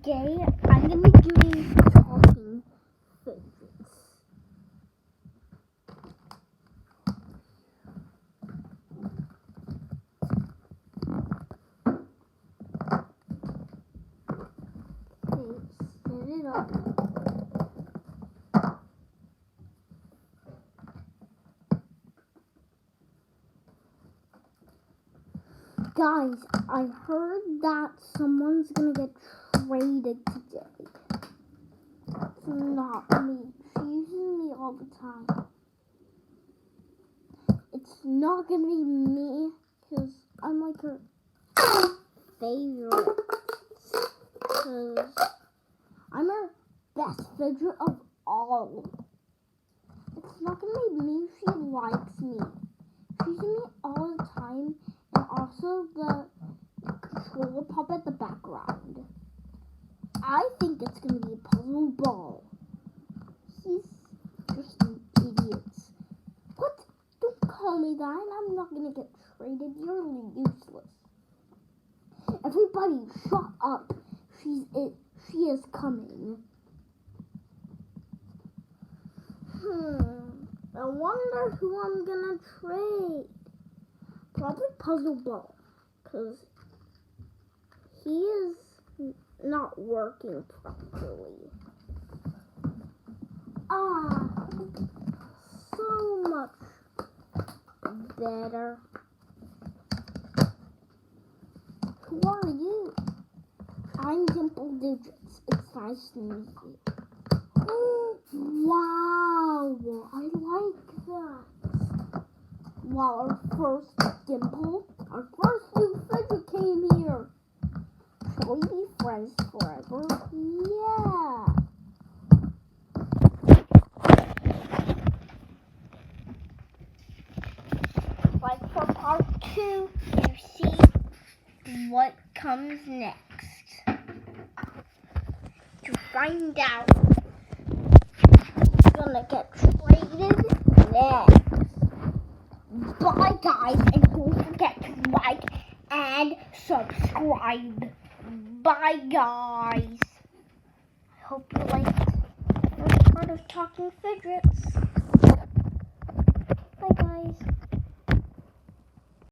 Today, I'm going to be doing talking fidgets. Okay, set it up. Guys, I heard that someone's going to get traded today. It's not me. She uses me all the time. It's not going to be me because I'm like her favorite. Because I'm her best fidget of all. It's not going to be me if she likes me. She uses me all the time. And also the controller pop at the background. I think it's going to be a puzzle ball. He's just an idiot. What? Don't call me that. I'm not going to get traded. You're useless. Everybody, shut up. She is coming. I wonder who I'm going to trade. Probably Puzzle Ball, because he is not working properly. So much better. Who are you? I'm Dimple Digits. It's nice to meet you. Wow, I like that. Wow, our first Dimple, our first new fidget came here. Shall we be friends forever? Yeah. Like for part 2, you see what comes next. To find out who's gonna get traded next. Bye guys, and don't forget to like and subscribe. Bye guys. I hope you liked the first part of Talking Fidgets. Bye guys.